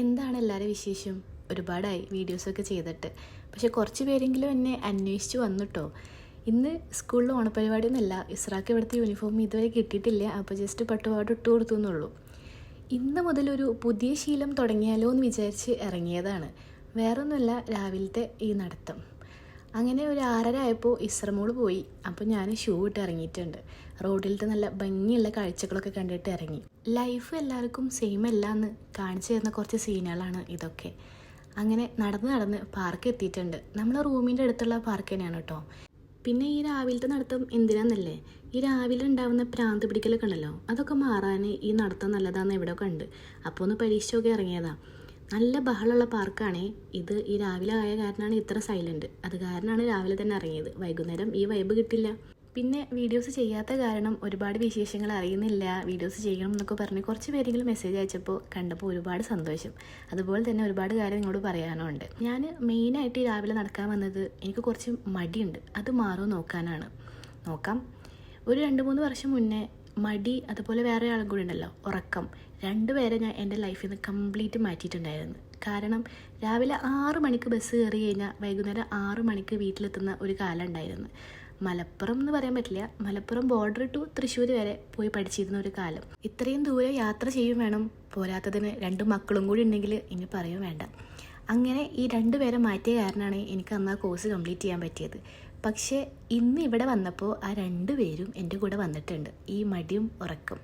എന്താണ് എല്ലാവരും വിശേഷം? ഒരുപാടായി വീഡിയോസൊക്കെ ചെയ്തിട്ട്. പക്ഷേ കുറച്ച് പേരെങ്കിലും എന്നെ അന്വേഷിച്ച് വന്നിട്ടോ. ഇന്ന് സ്കൂളിൽ ഓണപരിപാടിയൊന്നുമല്ല. ഇസ്രാക്ക് ഇവിടുത്തെ യൂണിഫോം ഇതുവരെ കിട്ടിയിട്ടില്ല. അപ്പോൾ ജസ്റ്റ് പട്ടുപാട് ഇട്ട് കൊടുത്തു എന്നുള്ളൂ. ഇന്ന് മുതലൊരു പുതിയ ശീലം തുടങ്ങിയാലോ എന്ന് വിചാരിച്ച് ഇറങ്ങിയതാണ്. വേറൊന്നുമല്ല, രാവിലത്തെ ഈ നടത്തം. അങ്ങനെ ഒരു 6:30 ആയപ്പോൾ ഇസ്രമോള് പോയി. അപ്പോൾ ഞാൻ ഷൂ ഇട്ട് ഇറങ്ങിയിട്ടുണ്ട്. റോഡിലത്തെ നല്ല ഭംഗിയുള്ള കാഴ്ചകളൊക്കെ കണ്ടിട്ട് ഇറങ്ങി. ലൈഫ് എല്ലാവർക്കും സെയിം അല്ല എന്ന് കാണിച്ചു തരുന്ന കുറച്ച് സീനുകളാണ് ഇതൊക്കെ. അങ്ങനെ നടന്ന് പാർക്ക് എത്തിയിട്ടുണ്ട്. നമ്മൾ റൂമിൻ്റെ അടുത്തുള്ള പാർക്ക് തന്നെയാണ് കേട്ടോ. പിന്നെ ഈ രാവിലത്തെ നടത്തം എന്തിനാന്നല്ലേ, ഈ രാവിലെ ഉണ്ടാവുന്ന പ്രാന്ത് പിടിക്കലൊക്കെ ഉണ്ടല്ലോ, അതൊക്കെ മാറാൻ ഈ നടത്തം നല്ലതാണെന്ന് എവിടെ കണ്ട്. അപ്പോൾ ഒന്ന് പരീക്ഷിച്ചൊക്കെ ഇറങ്ങിയതാണ്. നല്ല ബഹളമുള്ള പാർക്കാണേ ഇത്. ഈ രാവിലെ ആയ കാരണമാണ് ഇത്ര സൈലൻറ്റ്. അത് കാരണമാണ് രാവിലെ തന്നെ ഇറങ്ങിയത്. വൈകുന്നേരം ഈ വൈബ് കിട്ടില്ല. പിന്നെ വീഡിയോസ് ചെയ്യാത്ത കാരണം ഒരുപാട് വിശേഷങ്ങൾ അറിയുന്നില്ല, വീഡിയോസ് ചെയ്യണം എന്നൊക്കെ പറഞ്ഞ് കുറച്ച് പേരെങ്കിലും മെസ്സേജ് അയച്ചപ്പോൾ കണ്ടപ്പോൾ ഒരുപാട് സന്തോഷം. അതുപോലെ തന്നെ ഒരുപാട് കാര്യം നിങ്ങളോട് പറയാനുണ്ട്. ഞാൻ മെയിനായിട്ട് ഈ രാവിലെ നടക്കാൻ വന്നത് എനിക്ക് കുറച്ച് മടിയുണ്ട്, അത് മാറുമോ നോക്കാനാണ്. നോക്കാം. ഒരു 2-3 വർഷം മുന്നേ മടി, അതുപോലെ വേറെ ആളും കൂടി ഉണ്ടല്ലോ, ഉറക്കം, രണ്ടുപേരെ ഞാൻ എൻ്റെ ലൈഫിൽ നിന്ന് കംപ്ലീറ്റ് മാറ്റിയിട്ടുണ്ടായിരുന്നു. കാരണം രാവിലെ 6 മണിക്ക് ബസ് കയറി കഴിഞ്ഞാൽ വൈകുന്നേരം 6 മണിക്ക് വീട്ടിലെത്തുന്ന ഒരു കാലം ഉണ്ടായിരുന്നു. മലപ്പുറം എന്ന് പറയാൻ പറ്റില്ല, മലപ്പുറം ബോർഡർ ടു തൃശ്ശൂർ വരെ പോയി പഠിച്ചിരുന്ന ഒരു കാലം. ഇത്രയും ദൂരം യാത്ര ചെയ്യും വേണം, പോരാത്തതിന് 2 മക്കളും കൂടി ഉണ്ടെങ്കിൽ ഇനി പറയും വേണ്ട. അങ്ങനെ ഈ 2 പേരെ മാറ്റിയ കാരണമാണ് എനിക്ക് അന്ന് ആ കോഴ്സ് കംപ്ലീറ്റ് ചെയ്യാൻ പറ്റിയത്. പക്ഷേ ഇന്ന് ഇവിടെ വന്നപ്പോൾ ആ 2 പേരും എൻ്റെ കൂടെ വന്നിട്ടുണ്ട്. ഈ മടിയും ഉറക്കം.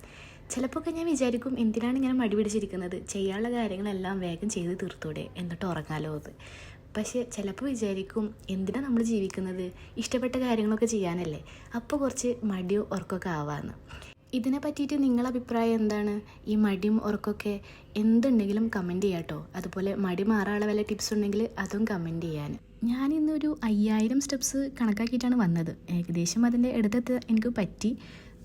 ചിലപ്പോൾ ഞാൻ വിചാരിക്കും, എന്തിനാണ് ഇങ്ങനെ മടി പിടിച്ചിരിക്കുന്നത്, ചെയ്യാനുള്ള കാര്യങ്ങളെല്ലാം വേഗം ചെയ്ത് തീർത്തൂടെ, എന്നിട്ട് ഉറങ്ങാലോ അത്. പക്ഷേ ചിലപ്പോൾ വിചാരിക്കും, എന്തിനാണ് നമ്മൾ ജീവിക്കുന്നത്, ഇഷ്ടപ്പെട്ട കാര്യങ്ങളൊക്കെ ചെയ്യാനല്ലേ, അപ്പോൾ കുറച്ച് മടിയോ ഉറക്കമൊക്കെ ആവാമെന്ന്. ഇതിനെ പറ്റിയിട്ട് നിങ്ങളുടെ അഭിപ്രായം എന്താണ്? ഈ മടിയും ഉറക്കമൊക്കെ എന്തുണ്ടെങ്കിലും കമൻറ്റ് ചെയ്യാം കേട്ടോ. അതുപോലെ മടി മാറാനുള്ള വല്ല ടിപ്സ് ഉണ്ടെങ്കിൽ അതും കമൻറ്റ് ചെയ്യാൻ. ഞാനിന്നൊരു 5000 സ്റ്റെപ്സ് കണക്കാക്കിയിട്ടാണ് വന്നത്. ഏകദേശം അതിൻ്റെ അടുത്ത് എനിക്ക് പറ്റി.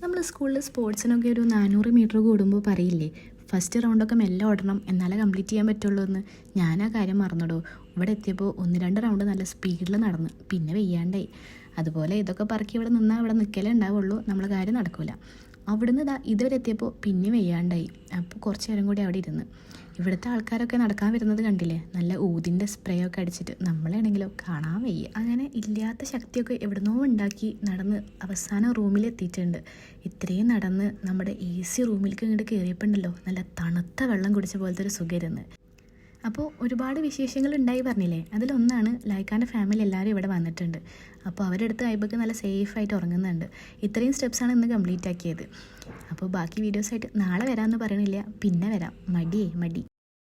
നമ്മൾ സ്കൂളിൽ സ്പോർട്സിനൊക്കെ ഒരു 400 മീറ്റർ കൂടുമ്പോൾ പറയില്ലേ, ഫസ്റ്റ് റൗണ്ടൊക്കെ മെല്ലെ ഓടണം, എന്നാലേ കംപ്ലീറ്റ് ചെയ്യാൻ പറ്റുള്ളൂ എന്ന്. ഞാൻ ആ കാര്യം മറന്നിടൂ. ഇവിടെ എത്തിയപ്പോൾ 1-2 റൗണ്ട് നല്ല സ്പീഡിൽ നടന്ന് പിന്നെ വെയ്യാണ്ടായി. അതുപോലെ ഇതൊക്കെ പറക്കി ഇവിടെ നിന്നാൽ ഇവിടെ നിൽക്കലേ ഉണ്ടാവുള്ളൂ, നമ്മളെ കാര്യം നടക്കില്ല. അവിടുന്ന് ഇതുവരെ എത്തിയപ്പോൾ പിന്നെ വെയ്യാണ്ടായി. അപ്പോൾ കുറച്ച് നേരം കൂടി അവിടെ ഇരുന്ന്. ഇവിടുത്തെ ആൾക്കാരൊക്കെ നടക്കാൻ വരുന്നത് കണ്ടില്ലേ, നല്ല ഊതിൻ്റെ സ്പ്രേ ഒക്കെ അടിച്ചിട്ട്. നമ്മളാണെങ്കിലോ കാണാൻ വയ്യ. അങ്ങനെ ഇല്ലാത്ത ശക്തിയൊക്കെ എവിടുന്നോ ഉണ്ടാക്കി നടന്ന് അവസാനം റൂമിലെത്തിയിട്ടുണ്ട്. ഇത്രയും നടന്ന് നമ്മുടെ AC റൂമിലേക്ക് ഇങ്ങോട്ട് കയറിയപ്പോണ്ടല്ലോ നല്ല തണുത്ത വെള്ളം കുടിച്ച പോലത്തെ ഒരു സുഖമായിരുന്നു. അപ്പോൾ ഒരുപാട് വിശേഷങ്ങൾ ഉണ്ടായി പറഞ്ഞില്ലേ, അതിലൊന്നാണ് ലൈക്കാൻ്റെ ഫാമിലി എല്ലാവരും ഇവിടെ വന്നിട്ടുണ്ട്. അപ്പോൾ അവരുടെ അടുത്ത് ഐബക്ക് നല്ല സേഫായിട്ട് ഉറങ്ങുന്നുണ്ട്. ഇത്രയും സ്റ്റെപ്സാണ് ഇന്ന് കംപ്ലീറ്റ് ആക്കിയത്. അപ്പോൾ ബാക്കി വീഡിയോസായിട്ട് നാളെ വരാമെന്ന് പറയണില്ല, പിന്നെ വരാം. മടി.